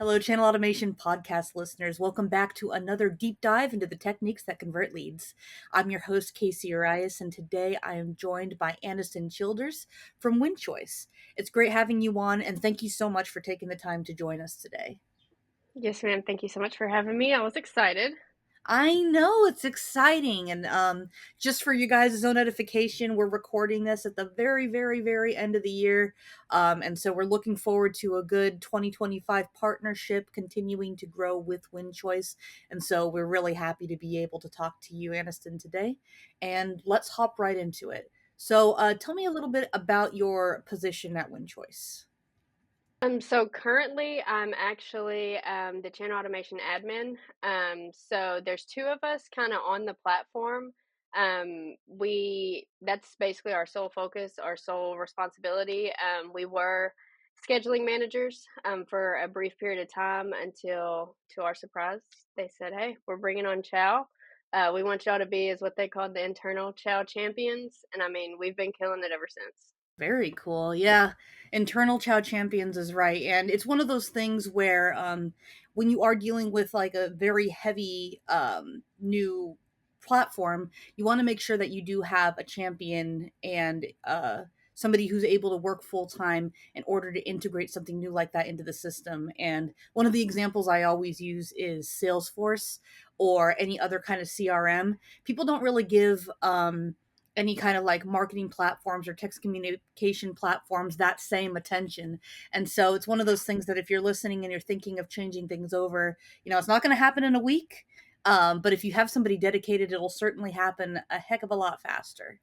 Hello, Channel Automation podcast listeners. Welcome back to another deep dive into the techniques that convert leads. I'm your host, KC Urias, and today I am joined by Anysten from Winchoice. It's great having you on, and thank you so much for taking the time to join us today. Yes, ma'am. Thank you so much for having me. I was excited. I know it's exciting, and just for you guys' own notification, we're recording this at the very end of the year, and so we're looking forward to a good 2025 partnership continuing to grow with Winchoice, and so we're really happy to be able to talk to you, Aniston, today, and let's hop right into it. So, tell me a little bit about your position at Winchoice. So currently I'm actually the channel automation admin. So there's two of us kind of on the platform. We That's basically our sole focus, our sole responsibility. We were scheduling managers for a brief period of time until, to our surprise, they said, "Hey, we're bringing on Chow. We want y'all to be," is what they called, the internal Chow champions, and I mean we've been killing it ever since. Very cool. Yeah. Internal Chow Champions is right. And it's one of those things where when you are dealing with like a very heavy new platform, you want to make sure that you do have a champion and somebody who's able to work full time in order to integrate something new like that into the system. And one of the examples I always use is Salesforce or any other kind of CRM. People don't really give any kind of like marketing platforms or text communication platforms that same attention. And so it's one of those things that if you're listening and you're thinking of changing things over, it's not going to happen in a week. But if you have somebody dedicated, it'll certainly happen a heck of a lot faster.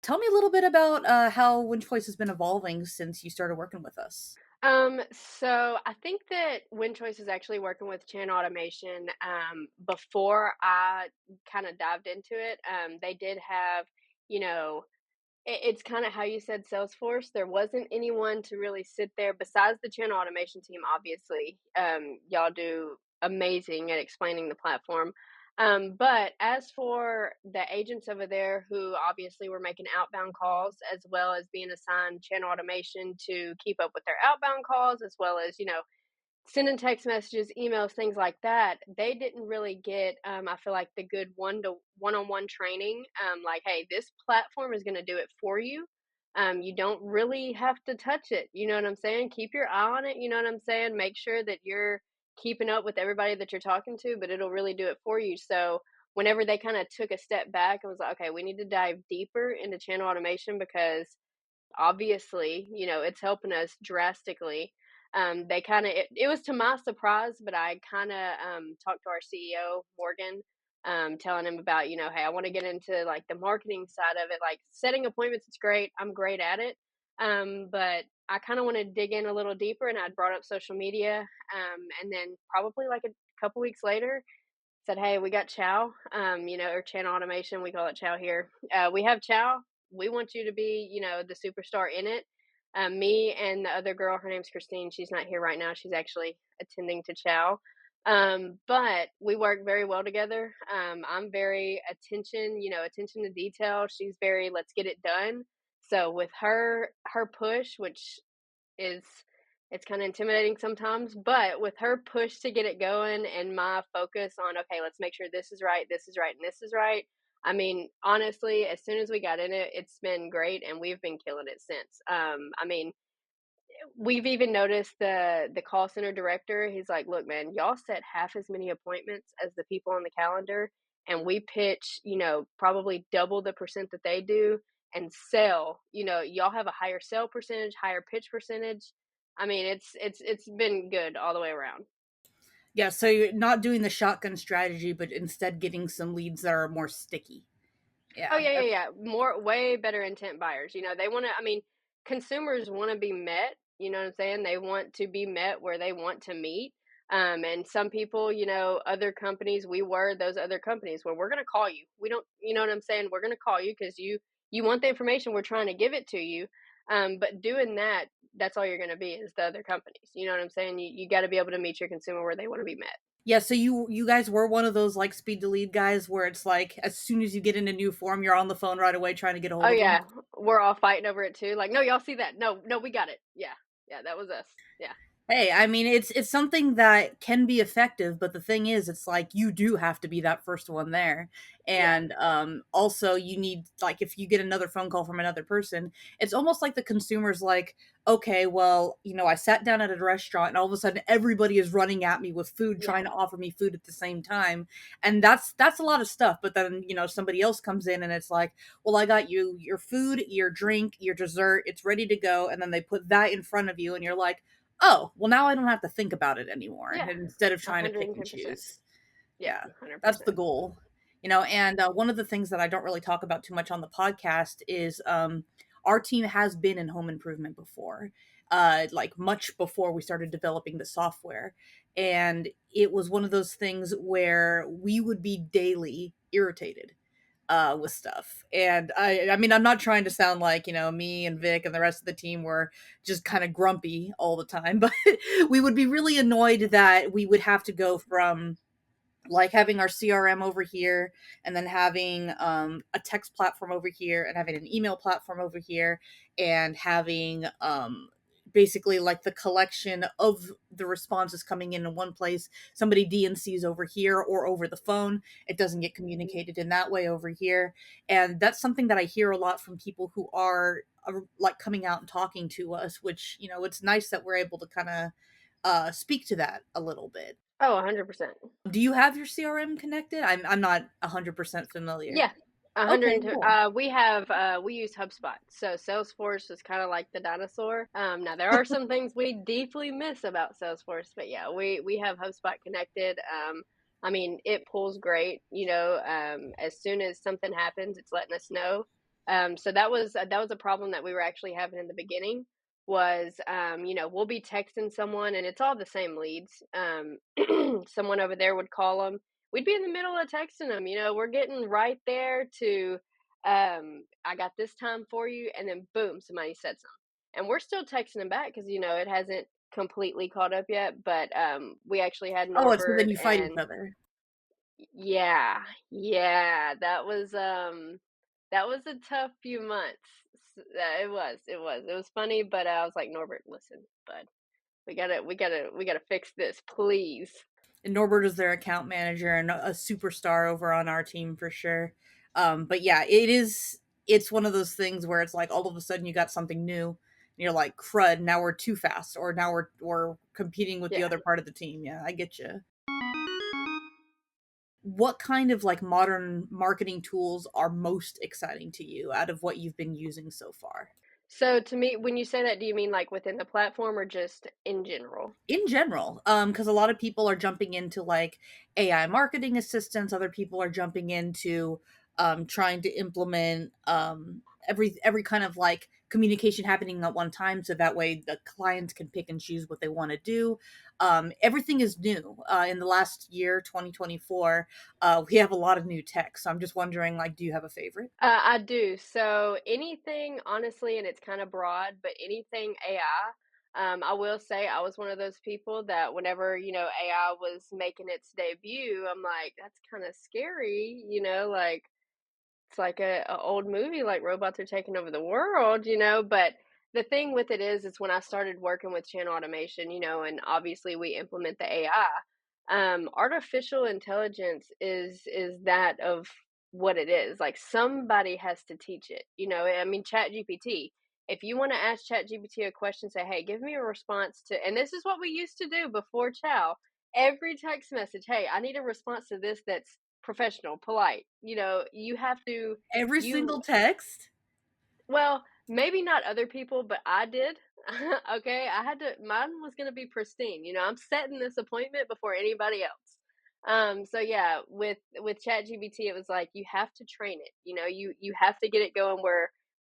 Tell me a little bit about how Winchoice has been evolving since you started working with us. So I think that Winchoice is actually working with channel automation. Before I kind of dived into it, they did have, you know, it's kind of how you said Salesforce. There wasn't anyone to really sit there besides the channel automation team. Obviously, y'all do amazing at explaining the platform. But as for the agents over there who obviously were making outbound calls as well as being assigned channel automation to keep up with their outbound calls, as well as, sending text messages, emails, things like that, they didn't really get, I feel like, the good one-on-one training. Like, hey, this platform is going to do it for you. You don't really have to touch it. You know what I'm saying? Keep your eye on it. You know what I'm saying? Make sure that you're keeping up with everybody that you're talking to, but it'll really do it for you. So, whenever they kind of took a step back and was like, okay, we need to dive deeper into channel automation because obviously, it's helping us drastically. They kind of, it was to my surprise, but I kind of talked to our CEO, Morgan, telling him about, hey, I want to get into like the marketing side of it, like setting appointments. It's great. I'm great at it. But I kind of want to dig in a little deeper, and I'd brought up social media. And then probably like a couple weeks later, said, "Hey, we got Chow, or channel automation. We call it Chow here. We have Chow. We want you to be, the superstar in it." Me and the other girl, her name's Christine. She's not here right now. She's actually attending to Chow. But we work very well together. I'm very attention to detail. She's very let's get it done. So with her push, which is it's kind of intimidating sometimes, but with her push to get it going and my focus on, okay, let's make sure this is right, this is right, and this is right. I mean, honestly, as soon as we got in it, it's been great, and we've been killing it since. I mean, we've even noticed the call center director. He's like, "Look, man, y'all set half as many appointments as the people on the calendar, and we pitch, probably double the percent that they do, and sell. Y'all have a higher sell percentage, higher pitch percentage. I mean, it's been good all the way around." Yeah, so you're not doing the shotgun strategy, but instead getting some leads that are more sticky. Oh, Yeah. yeah, yeah, yeah. More way better intent buyers. They wanna I mean, consumers wanna be met, you know what I'm saying? They want to be met where they want to meet. And some people, other companies, we were those other companies where we're gonna call you. We don't you know what I'm saying? We're gonna call you because you want the information, we're trying to give it to you. But doing that, that's all you're gonna be is the other companies. You know what I'm saying? You gotta be able to meet your consumer where they wanna be met. Yeah, so you guys were one of those like speed to lead guys where it's like as soon as you get in a new form, you're on the phone right away trying to get a Oh, hold of them. yeah. We're all fighting over it too. Like, "No, y'all see that? No, no, we got it." Yeah. Yeah, that was us. Yeah. Hey, I mean, it's something that can be effective, but the thing is, it's like you do have to be that first one there, Yeah. and also you need like if you get another phone call from another person, it's almost like the consumer's like, okay, well, I sat down at a restaurant, and all of a sudden everybody is running at me with food, Yeah. trying to offer me food at the same time, and that's a lot of stuff. But then somebody else comes in, and it's like, well, I got you your food, your drink, your dessert, it's ready to go, and then they put that in front of you, and you're like, oh, well, now I don't have to think about it anymore, Yeah. instead of trying to pick and 110%. choose. Yeah, Yeah, that's the 100%. goal. And one of the things that I don't really talk about too much on the podcast is our team has been in home improvement before, like much before we started developing the software. And it was one of those things where we would be daily irritated with stuff. And I mean, I'm not trying to sound like, me and Vic and the rest of the team were just kind of grumpy all the time, but we would be really annoyed that we would have to go from like having our CRM over here and then having a text platform over here and having an email platform over here and having basically like the collection of the responses coming in one place. Somebody DNCs over here or over the phone, it doesn't get Mhm. communicated in that way over here. And that's something that I hear a lot from people who are like coming out and talking to us, which it's nice that we're able to kind of speak to that a little bit. Oh, 100%. Do you have your CRM connected? I'm not 100% familiar. Yeah. A hundred Okay, and two. cool. We use HubSpot. So Salesforce is kind of like the dinosaur. Now there are some things we deeply miss about Salesforce, but yeah, we have HubSpot connected. I mean, it pulls great. As soon as something happens, it's letting us know. So that was a problem that we were actually having in the beginning. Was we'll be texting someone and it's all the same leads. Someone over there would call them, we'd be in the middle of texting them, we're getting right there to, I got this time for you, and then boom, somebody said something. And we're still texting them back because, it hasn't completely caught up yet. But we actually had Oh, and so then Norbert you fight each and other. yeah, yeah, that was a tough few months. It was funny, but I was like, Norbert, listen, bud, we gotta fix this, please. And Norbert is their account manager and a superstar over on our team for sure. But yeah, it's one of those things where it's like all of a sudden you got something new and you're like, crud, now we're too fast or now we're competing with the Yeah. other part of the team. Yeah, I get you. What kind of like modern marketing tools are most exciting to you out of what you've been using so far? So to me, when you say that, do you mean like within the platform or just in general? In general, because a lot of people are jumping into like AI marketing assistants, other people are jumping into trying to implement every kind of like communication happening at one time so that way the clients can pick and choose what they want to do. Everything is new in the last year 2024. We have a lot of new tech, so I'm just wondering, like, do you have a favorite? I do. So anything, honestly, and it's kind of broad, but anything AI. I will say I was one of those people that whenever AI was making its debut, I'm like, that's kind of scary, like it's like a old movie, like robots are taking over the world, but the thing with it is when I started working with channel automation, and obviously we implement the AI, artificial intelligence is that of what it is. Like somebody has to teach it. I mean, Chat GPT. If you want to ask Chat GPT a question, say, hey, give me a response to, and this is what we used to do before Chow. Every text message, hey, I need a response to this that's professional, polite. You have to, Every you single text? well, maybe not other people, but I did. Okay, I had to. Mine was gonna be pristine. I'm setting this appointment before anybody else. So yeah, with ChatGPT, it was like you have to train it. You have to get it going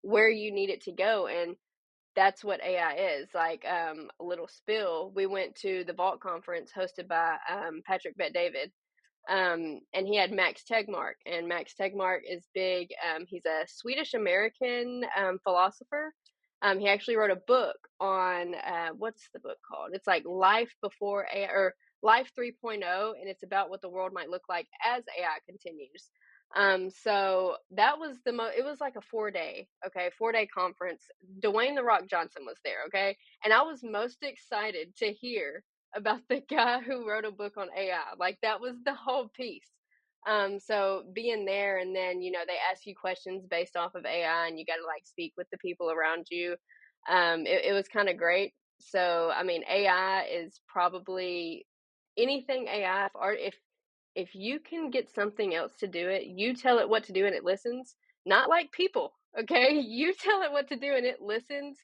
where you need it to go, and that's what AI is. Like a little spill. We went to the Vault conference hosted by Patrick Bet David, and he had Max Tegmark, and Max Tegmark is big. He's a Swedish American philosopher. He actually wrote a book on what's the book called? It's like Life Before AI or Life 3.0, and it's about what the world might look like as AI continues. So that was it was like a 4-day, okay, 4-day conference. Dwayne The Rock Johnson was there, okay? And I was most excited to hear about the guy who wrote a book on AI. Like that was the whole piece. So being there and then, they ask you questions based off of AI and you got to like speak with the people around you. It was kind of great. So, I mean, AI is probably anything AI, if you can get something else to do it, you tell it what to do and it listens, not like people, okay? You tell it what to do and it listens.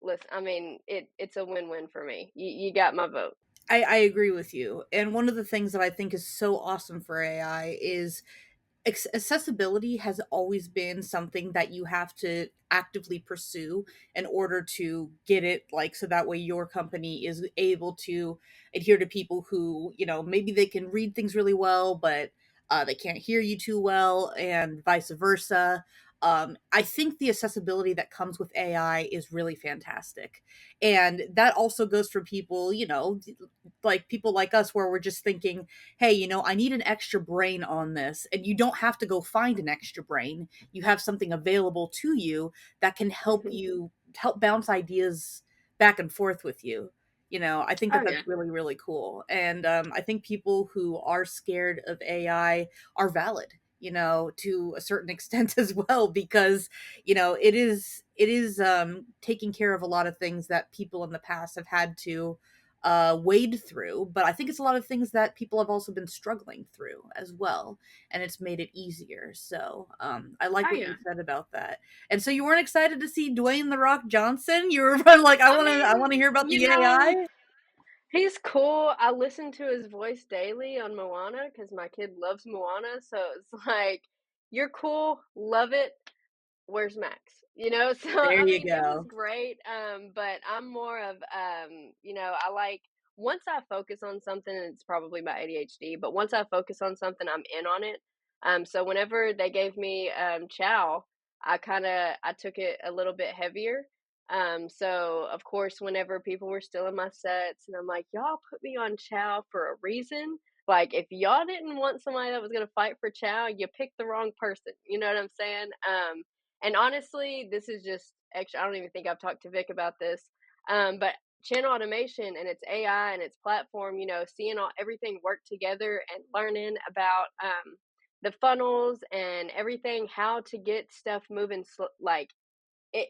Listen, I mean, it's a win-win for me. You got my vote. I agree with you. And one of the things that I think is so awesome for AI is accessibility has always been something that you have to actively pursue in order to get it, like, so that way your company is able to adhere to people who, maybe they can read things really well, but they can't hear you too well, and vice versa. I think the accessibility that comes with AI is really fantastic. And that also goes for people, like people like us, where we're just thinking, hey, I need an extra brain on this. And you don't have to go find an extra brain. You have something available to you that can Mhm. help bounce ideas back and forth with you. I think that Oh, that's yeah. really, really cool. And I think people who are scared of AI are valid, to a certain extent as well, because, it is taking care of a lot of things that people in the past have had to wade through, but I think it's a lot of things that people have also been struggling through as well, and it's made it easier. So I like Oh, what you yeah. said about that. And so you weren't excited to see Dwayne the Rock Johnson? You were like, I I want to mean, hear about the AI. he's cool. I listen to his voice daily on Moana because my kid loves Moana. So it's like, you're cool, love it. Where's Max? So There I you mean, it was go. great. But I'm more of I like once I focus on something, it's probably my ADHD, but once I focus on something, I'm in on it. So whenever they gave me chow, I took it a little bit heavier. So of course, whenever people were still in my sets, and I'm like, y'all put me on chow for a reason. Like, if y'all didn't want somebody that was gonna fight for chow, you picked the wrong person. You know what I'm saying? And honestly, this is just extra. I don't even think I've talked to Vic about this. But channel automation and its AI and its platform, seeing everything work together and learning about the funnels and everything, how to get stuff moving, like it.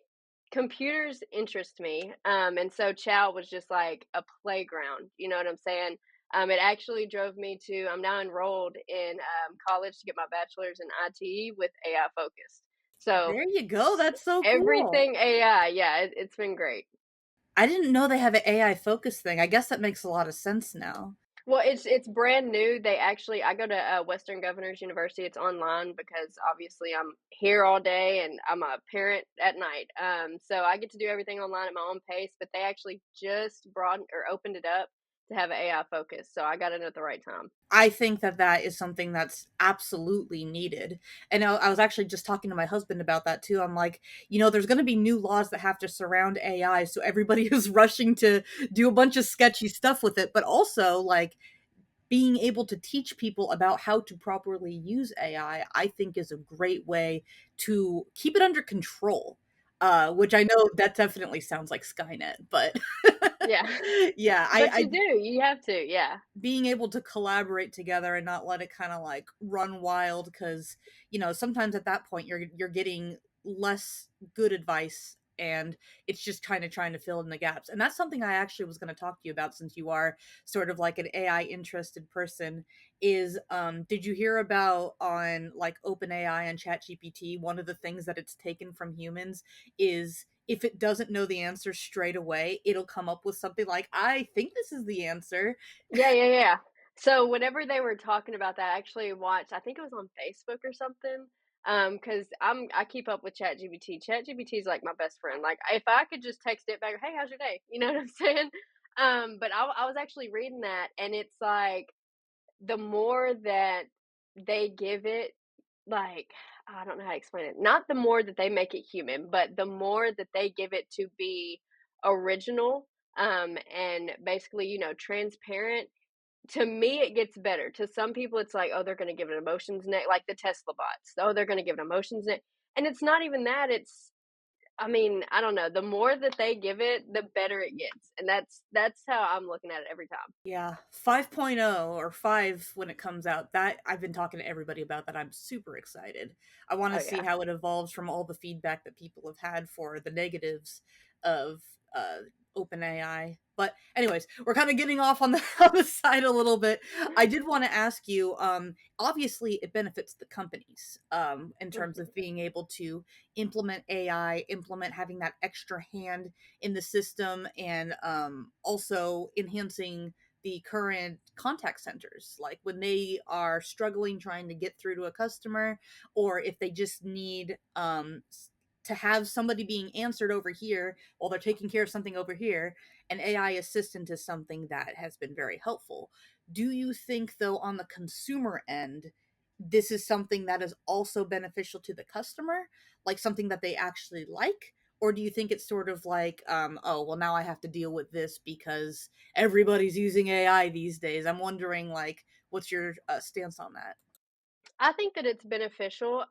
Computers interest me, and so Chow was just like a playground. You know what I'm saying? It actually drove me to. I'm now enrolled in college to get my bachelor's in IT with AI focus. So There you go. That's so cool. everything AI, yeah, it's been great. I didn't know they have an AI focus thing. I guess that makes a lot of sense now. Well, it's brand new. I go to Western Governors University. It's online because obviously I'm here all day and I'm a parent at night. So I get to do everything online at my own pace. But they actually just broadened or opened it up to have an AI focus. So I got in at the right time. I think that that is something that's absolutely needed. And I was actually just talking to my husband about that too. I'm like, there's going to be new laws that have to surround AI. So everybody is rushing to do a bunch of sketchy stuff with it. But also, like, being able to teach people about how to properly use I think is a great way to keep it under control. Which I know that definitely sounds like Skynet, but Yeah, yeah, but you do. You have to. Yeah. being able to collaborate together and not let it kind of like run wild, because sometimes at that point you're getting less good advice, and it's just kind of trying to fill in the gaps. And that's something I actually was going to talk to you about, since you are sort of like an AI interested person. Is did you hear about, on like OpenAI and ChatGPT, one of the things that it's taken from humans is, if it doesn't know the answer straight away, it'll come up with something like, I think this is the answer. Yeah, yeah, yeah. So whenever they were talking about that, I actually watched, I think it was on Facebook or something. Because I keep up with ChatGPT. ChatGPT is like my best friend. Like if I could just text it back, hey, how's your day? You know what I'm saying? But I was actually reading that, and it's like the more that they give it, like, I don't know how to explain it. Not the more that they make it human, but the more that they give it to be original, and basically, transparent. to me, it gets better. To some people, it's like, oh, they're going to give it emotions next, like the Tesla bots. Oh, they're going to give it emotions next, and it's not even that. It's, I mean, I don't know. The more that they give it, the better it gets, and that's how I'm looking at it every time. Yeah, 5.0 or 5 when it comes out. That I've been talking to everybody about that. I'm super excited. I want to Oh see yeah. how it evolves from all the feedback that people have had for the negatives of OpenAI. But anyways, we're kind of getting off on the other side a little bit. I did want to ask you, obviously it benefits the companies in terms Mhm. of being able to implement AI, implement having that extra hand in the system, and also enhancing the current contact centers, like when they are struggling trying to get through to a customer, or if they just need to have somebody being answered over here while they're taking care of something over here. An AI assistant is something that has been very helpful. Do you think, though, on the consumer end, this is something that is also beneficial to the customer, like something that they actually like? Or do you think it's sort of like, oh, well, now I have to deal with this because everybody's using AI these days? I'm wondering, like, what's your stance on that? I think that it's beneficial,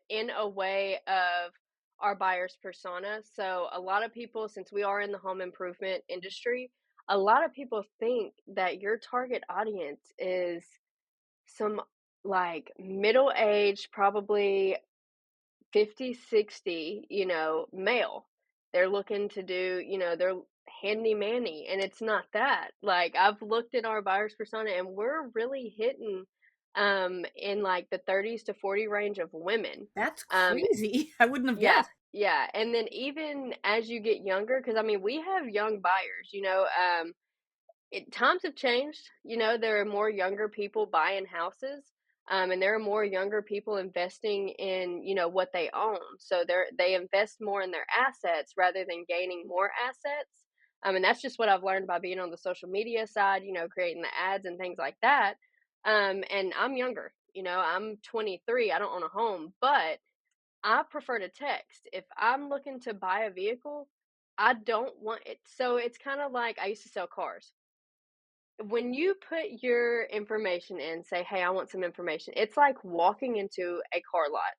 in a way of our buyer's persona. So a lot of people, since we are in the home improvement industry, a lot of people think that your target audience is some like middle age, probably 50, 60, male. They're looking to do, they're handy manny, and it's not that. Like, I've looked at our buyers persona and we're really hitting in like the 30s to 40 range of women. That's Um crazy. I wouldn't have yeah, guessed. yeah. And then even as you get younger, because I mean we have young buyers, times have changed. There are more younger people buying houses, and there are more younger people investing in what they own. So they invest more in their assets rather than gaining more assets. And that's just what I've learned by being on the social media side. Creating the ads and things like that. And I'm younger. I'm 23. I don't own a home, but I prefer to text. If I'm looking to buy a vehicle, I don't want it. So it's kind of like I used to sell cars. When you put your information in, say, "Hey, I want some information," it's like walking into a car lot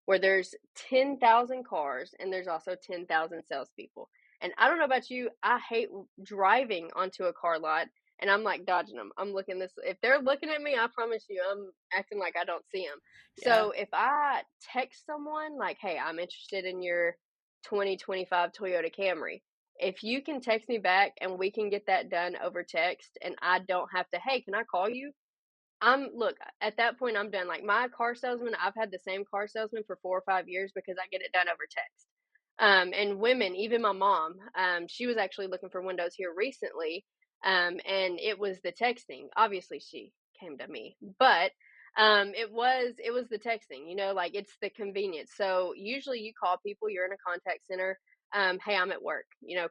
where there's 10,000 cars and there's also 10,000 salespeople. And I don't know about you, I hate driving onto a car lot and I'm like dodging them. I'm looking this, if they're looking at me, I promise you, I'm acting like I don't see them. Yeah. So if I text someone like, "Hey, I'm interested in your 2025 Toyota Camry," if you can text me back and we can get that done over text and I don't have to, "Hey, can I call you?" Look, at that point I'm done. Like my car salesman, I've had the same car salesman for 4 or 5 years because I get it done over text. And women, even my mom, she was actually looking for windows here recently, and it was the texting. Obviously, she came to me, but it was the texting. Like it's the convenience. So usually, you call people. You're in a contact center. Hey, I'm at work.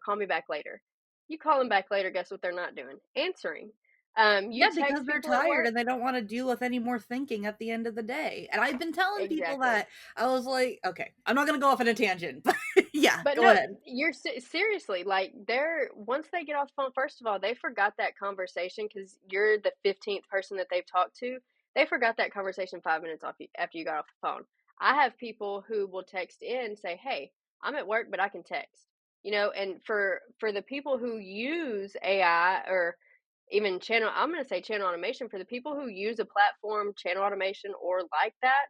Call me back later. You call them back later. Guess what they're not doing? Answering. You Yeah, because text they're people at tired work. and they don't wanna deal with any more thinking at the end of the day, and I've been telling people Exactly. that. I was like, "Okay, I'm not gonna go off on a tangent," but yeah, But go no, ahead. you're seriously, like, they're once they get off the phone, first of all, they forgot that conversation because 'cause you're the 15th person that they've talked to. They forgot that conversation 5 minutes off you after you got off the phone. I have people who will text in, say, "Hey, I'm at work, but I can text." And for the people who use AI or even I'm gonna say channel automation, for the people who use a platform, channel automation or like that,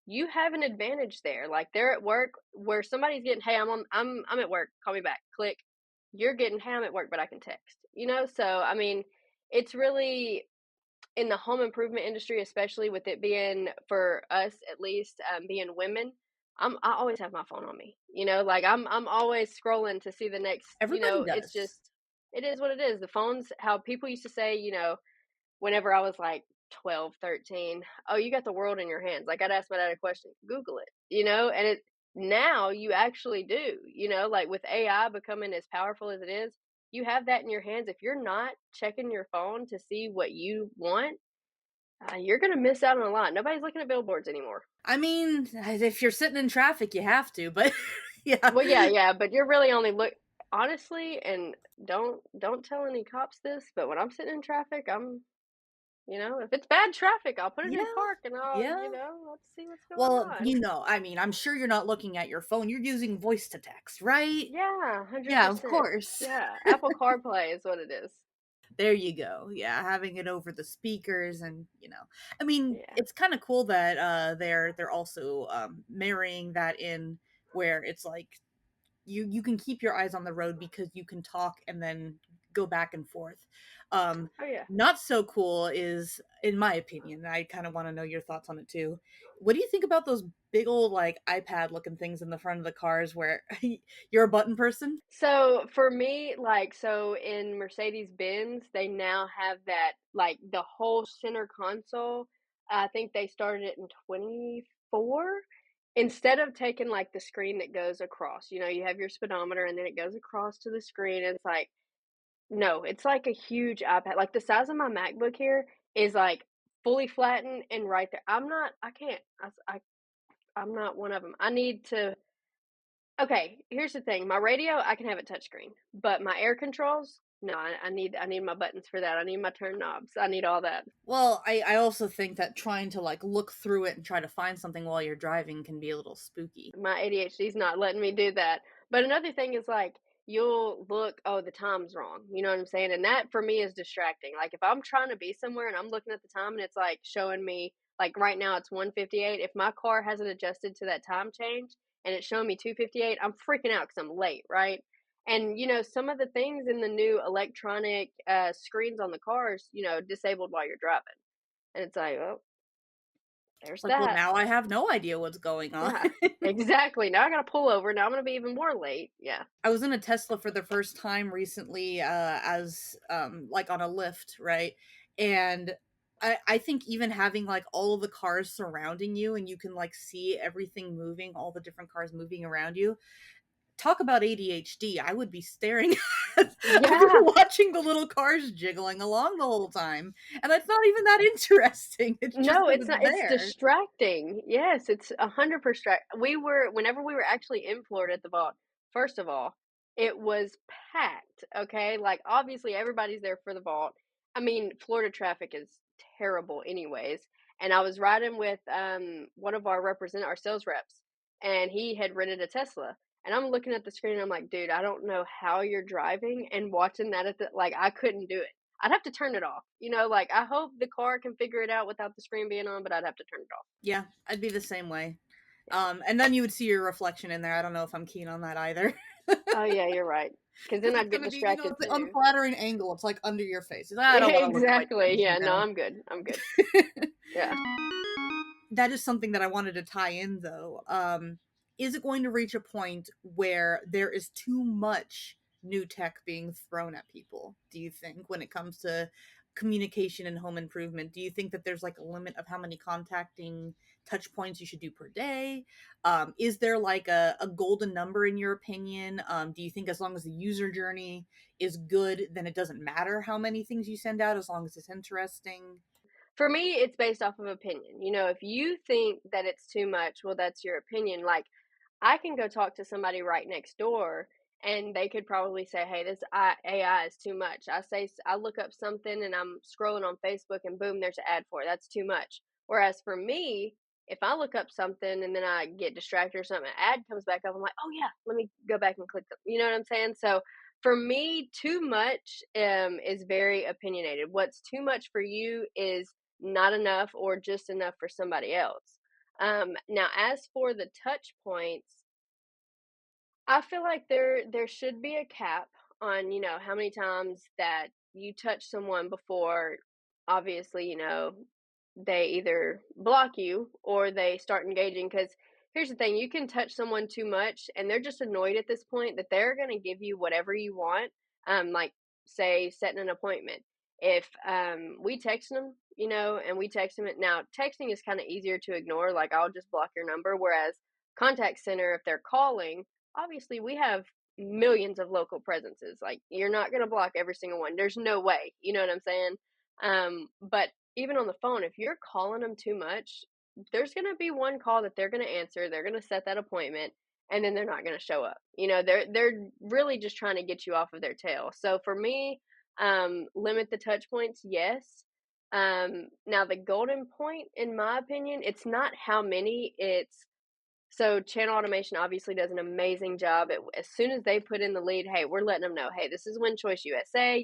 you have an advantage there. Like they're at work where somebody's getting, "Hey, I'm at work. Call me back." Click. You're getting, "Hey, I'm at work, but I can text." So I mean, it's really in the home improvement industry, especially with it being for us at least, being women. I always have my phone on me. Like I'm always scrolling to see the next. Everybody It's does. just it is what it is. The phones, how people used to say, whenever I was like 12, 13, "Oh, you got the world in your hands." Like I'd ask my dad a question, Google it, and it now you actually do, like with AI becoming as powerful as it is, you have that in your hands. If you're not checking your phone to see what you want, you're going to miss out on a lot. Nobody's looking at billboards anymore. I mean, if you're sitting in traffic, you have to, but yeah. Well, yeah, yeah, but you're really only honestly, and don't tell any cops this, but when I'm sitting in traffic, I'm You know, if it's bad traffic, I'll put it in Yeah, park and I'll, yeah. let's see what's going Well, on. I mean, I'm sure you're not looking at your phone, you're using voice to text, right? Yeah, Yeah, of 100%. course. Yeah, Apple CarPlay is what it is. There you go. Yeah, having it over the speakers and, I mean, Yeah. it's kinda cool that, they're also, marrying that in where it's like you can keep your eyes on the road because you can talk and then go back and forth. Um, Oh, yeah. Not so cool is, in my opinion, I kind of want to know your thoughts on it too. What do you think about those big old like iPad looking things in the front of the cars where you're a button person? So for me, like, so in Mercedes-Benz, they now have that, like, the whole center console. I think they started it in 24. Instead of taking like the screen that goes across, you have your speedometer and then it goes across to the screen. It's like, no, it's like a huge iPad. Like the size of my MacBook here is like fully flattened and right there. I can't, I'm not one of them. I need to Okay, here's the thing. My radio, I can have it touchscreen, but my air controls, no, I need my buttons for that. I need my turn knobs. I need all that. Well, I also think that trying to like look through it and try to find something while you're driving can be a little spooky. My ADHD's not letting me do that. But another thing is like you'll look, oh, the time's wrong. You know what I'm saying? And that for me is distracting. Like if I'm trying to be somewhere and I'm looking at the time and it's like showing me like right now it's 1:58. If my car hasn't adjusted to that time change and it's showing me 2:58, I'm freaking out because I'm late, right? And some of the things in the new electronic screens on the cars, disabled while you're driving. And it's like, oh, It's there's like, well, that. now I have no idea what's going on. Yeah, exactly. Now I gotta pull over. Now I'm gonna be even more late. Yeah. I was in a Tesla for the first time recently, as like on a lift, right? And I think even having like all of the cars surrounding you and you can like see everything moving, all the different cars moving around you. Talk about ADHD. I would be staring I'd be Yeah. watching the little cars jiggling along the whole time. And it's not even that interesting. It's just No, that it's it's not, it's there. distracting. Yes, it's 100%. Whenever we were actually in Florida at the vault, first of all, it was packed, okay? Like, obviously, everybody's there for the vault. I mean, Florida traffic is terrible anyways, and I was riding with, one of our sales reps, and he had rented a Tesla, and I'm looking at the screen, and I'm like, "Dude, I don't know how you're driving and watching that at the," like, I couldn't do it. I'd have to turn it off. Like, I hope the car can figure it out without the screen being on, but I'd have to turn it off. Yeah, I'd be the same way. Yeah. And then you would see your reflection in there. I don't know if I'm keen on that either. Oh, yeah, you're right. Because then Because it's I'd get gonna be, distracted it's the too. unflattering angle. It's like under your face. I don't want to look right Exactly. towards you Yeah, no, now. I'm good. I'm good. Yeah. That is something that I wanted to tie in though. Is it going to reach a point where there is too much new tech being thrown at people, do you think, when it comes to communication and home improvement? Do you think that there's like a limit of how many contacting touch points you should do per day? Is there like a golden number in your opinion? Do you think as long as the user journey is good, then it doesn't matter how many things you send out as long as it's interesting? For me, it's based off of opinion. If you think that it's too much, well, that's your opinion. Like, I can go talk to somebody right next door and they could probably say, "Hey, AI is too much." I look up something and I'm scrolling on Facebook and boom, there's an ad for it. That's too much. Whereas for me, if I look up something and then I get distracted or something, an ad comes back up, I'm like, "Oh yeah, let me go back and click you know what I'm saying?" So for me, too much is very opinionated. What's too much for you is not enough or just enough for somebody else. Now, as for the touch points, I feel like there should be a cap on, how many times that you touch someone before obviously, they either block you or they start engaging cuz here's the thing, you can touch someone too much and they're just annoyed at this point that they're going to give you whatever you want. Like say setting an appointment. If we text them, and we text them now texting is kind of easier to ignore, like I'll just block your number, whereas contact center if they're calling, obviously we have millions of local presences. Like you're not going to block every single one. There's no way. You know what I'm saying? But even on the phone, if you're calling them too much, there's going to be one call that they're going to answer. They're going to set that appointment and then they're not going to show up. They're really just trying to get you off of their tail. So for me, limit the touch points, yes. Now the golden point, in my opinion, it's not how many, it's so channel automation obviously does an amazing job at as soon as they put in the lead, hey, we're letting them know, hey, this is Winchoice USA,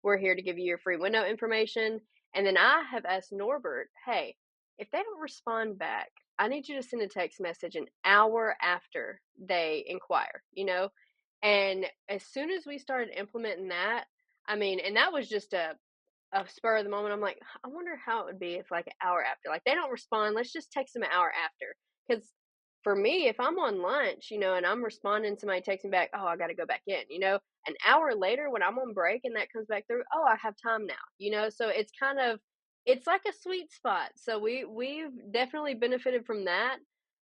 we're here to give you your free window information. And then I have asked Norbert, hey, if they don't respond back, I need you to send a text message an hour after they inquire, And as soon as we started implementing that, I mean, and that was just a spur of the moment. I'm like, I wonder how it would be if like an hour after, like they don't respond, let's just text them an hour after. Because for me, if I'm on lunch, and I'm responding to somebody texting back, oh, I got to go back in, an hour later when I'm on break and that comes back through, oh, I have time now, so it's kind of, it's like a sweet spot. So we've definitely benefited from that.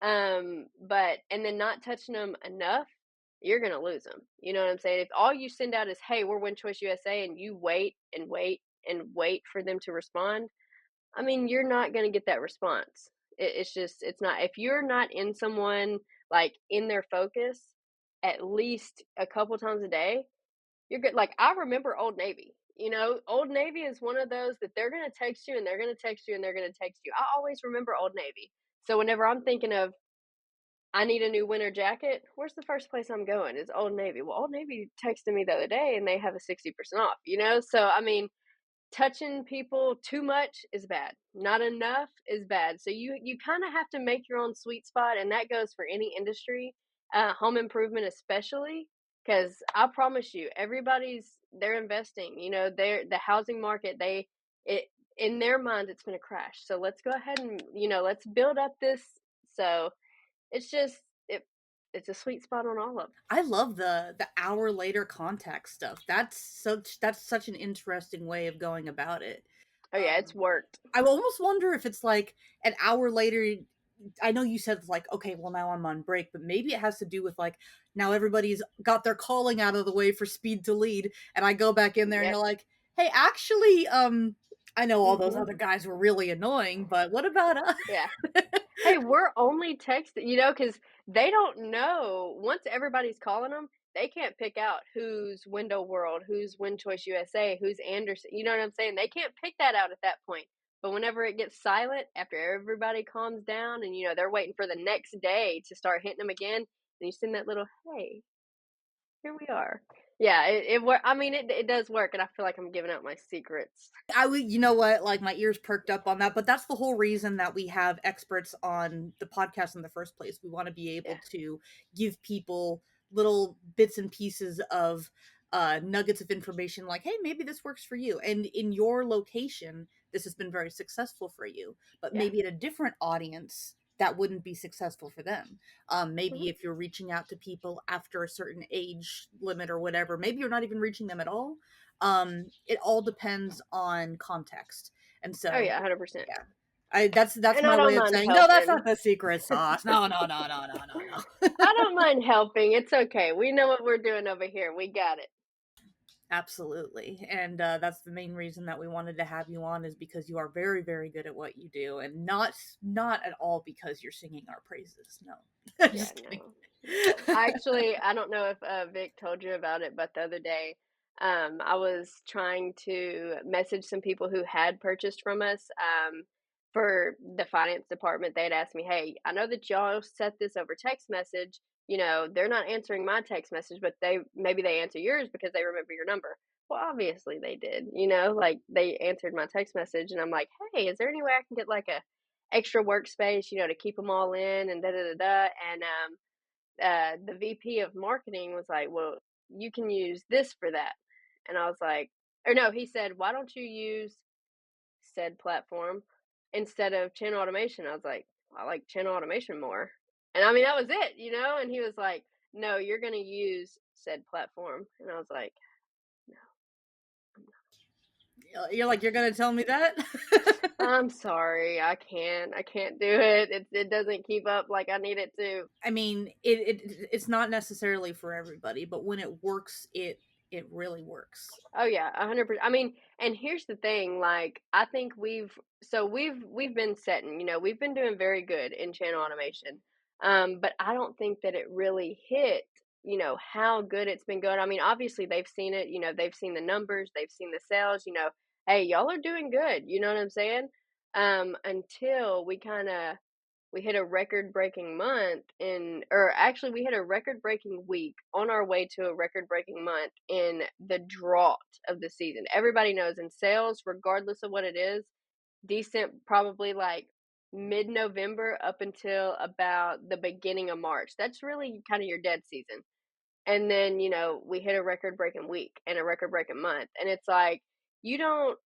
But, and then not touching them enough, you're going to lose them. You know what I'm saying? If all you send out is, hey, we're Winchoice USA, and you wait and wait and wait for them to respond, I mean, you're not going to get that response. It's just, it's not, if you're not in someone like in their focus at least a couple times a day, you're good. Like, I remember Old Navy. Old Navy is one of those that they're going to text you and they're going to text you and they're going to text you. I always remember Old Navy. So whenever I'm thinking of, I need a new winter jacket, where's the first place I'm going? Is Old Navy. Well, Old Navy texted me the other day and they have a 60% off, So, I mean, touching people too much is bad. Not enough is bad. So you kind of have to make your own sweet spot, and that goes for any industry, home improvement especially. Because I promise you, they're investing. They're the housing market. It in their mind it's going to crash. So let's go ahead and let's build up this. So it's just it's a sweet spot on all of them. I love the hour later contact stuff. That's such an interesting way of going about it. Oh yeah, it's worked. I almost wonder if it's like an hour later. I know you said like, okay, well now I'm on break, but maybe it has to do with like now everybody's got their calling out of the way for speed to lead, and I go back in there and Yep. you're like, hey, actually, I know all those Mhm. other guys were really annoying, but what about us? Yeah. Hey, we're only texting, because they don't know. Once everybody's calling them, they can't pick out who's Window World, who's Winchoice USA, who's Anderson. You know what I'm saying? They can't pick that out at that point. But whenever it gets silent, after everybody calms down and they're waiting for the next day to start hitting them again, and you send that little, hey, here we are. Yeah, I mean, it does work, and I feel like I'm giving out my secrets. I would, you know what, like my ears perked up on that, but that's the whole reason that we have experts on the podcast in the first place. We want to be Yeah. able to give people little bits and pieces of nuggets of information like, hey, maybe this works for you. And in your location, this has been very successful for you, but Yeah. maybe at a different audience, that wouldn't be successful for them. Mhm. Maybe if you're reaching out to people after a certain age limit or whatever, maybe you're not even reaching them at all. It all depends on context. And Oh so, yeah, 100%. yeah. That's And I my don't way of mind saying, no, that's not helping. the secret sauce. No, no, no, no, no, no, no. I don't mind helping. It's okay. We know what we're doing over here. We got it. Absolutely. And that's the main reason that we wanted to have you on is because you are very, very good at what you do, and not at all because you're singing our praises. No. Yeah, Just kidding. no. No. I don't know if Vic told you about it, but the other day, I was trying to message some people who had purchased from us, for the finance department. They had asked me, "Hey, I know that y'all set this over text message. They're not answering my text message, but maybe they answer yours because they remember your number." Well, obviously they did. Like they answered my text message, and I'm like, "Hey, is there any way I can get like a extra workspace, to keep them all in and da da da da." And the VP of marketing was like, "Well, you can use this for that." And I was like, or no, he said, "Why don't you use said platform instead of channel automation?" I was like, "I like channel automation more." And I mean, that was it. And he was like, "No, you're going to use said platform." And I was like, You're like, you're going to tell me that? "I'm sorry. I can't do it. It doesn't keep up like I need it to." I mean, it's not necessarily for everybody, but when it works, it really works. Oh yeah, 100%. I mean, and here's the thing, like I think we've been setting, we've been doing very good in channel automation. But I don't think that it really hit, how good it's been going. I mean, obviously they've seen it, they've seen the numbers, they've seen the sales, hey, y'all are doing good. You know what I'm saying? Until we hit a record-breaking month in or actually we hit a record-breaking week on our way to a record-breaking month in the drought of the season. Everybody knows in sales, regardless of what it is, decent probably like mid-November up until about the beginning of March. That's really kind of your dead season. And then, we hit a record-breaking week and a record-breaking month. And it's like you don't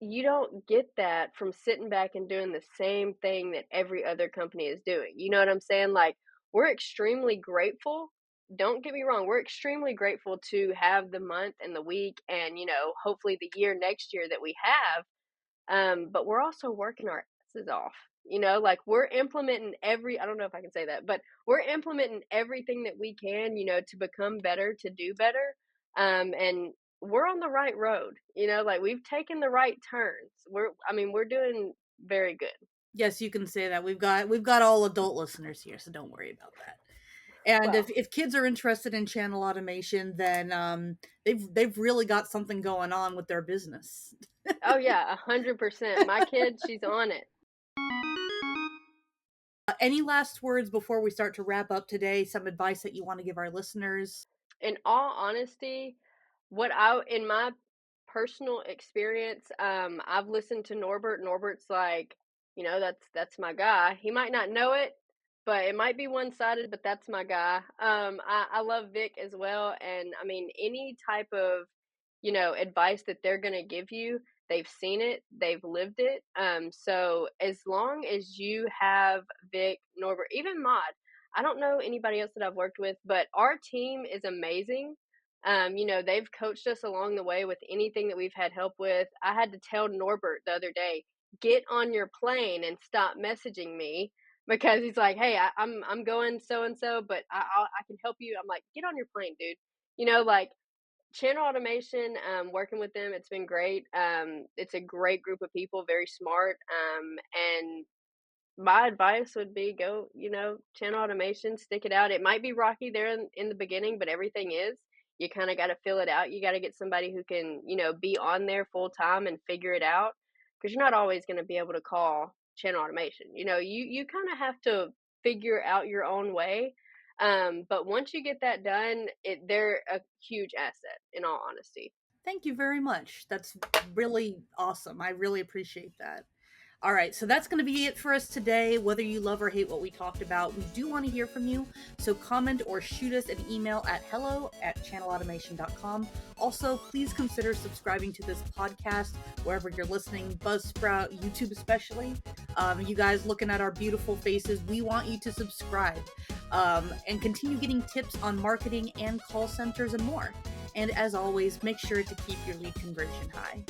you don't get that from sitting back and doing the same thing that every other company is doing. You know what I'm saying? Like, we're extremely grateful. Don't get me wrong, we're extremely grateful to have the month and the week and, hopefully the year next year that we have. But we're also working our asses off. Like we're implementing I don't know if I can say that, but we're implementing everything that we can, to become better, to do better. And we're on the right road, like we've taken the right turns. We're doing very good. Yes, you can say that. We've got all adult listeners here, so don't worry about that. And if, Well, if kids are interested in channel automation, then they've really got something going on with their business. oh yeah, 100%. My kid, she's on it. Any last words before we start to wrap up today? Some advice that you want to give our listeners? In all honesty, what I in my personal experience, I've listened to Norbert. Norbert's like, that's my guy. He might not know it, but it might be one-sided, but that's my guy. I love Vic as well, and I mean any type of, advice that they're gonna give you, they've seen it, they've lived it. So as long as you have Vic, Norbert, even Mod, I don't know anybody else that I've worked with, but our team is amazing. They've coached us along the way with anything that we've had help with. I had to tell Norbert the other day, get on your plane and stop messaging me because he's like, hey, I'm going so and so, but I can help you. I'm like, get on your plane, dude. Like channel automation, working with them, it's been great. It's a great group of people, very smart. And my advice would be go, channel automation, stick it out. It might be rocky there in the beginning, but everything is. You kind of got to fill it out. You got to get somebody who can, be on there full time and figure it out because you're not always going to be able to call channel automation. You kind of have to figure out your own way. But once you get that done, they're a huge asset. In all honesty. Thank you very much. That's really awesome. I really appreciate that. All right, so that's going to be it for us today. Whether you love or hate what we talked about, we do want to hear from you. So comment or shoot us an email at hello@channelautomation.com. Also, please consider subscribing to this podcast wherever you're listening, Buzzsprout, YouTube especially. You guys looking at our beautiful faces, we want you to subscribe and continue getting tips on marketing and call centers and more. And as always, make sure to keep your lead conversion high.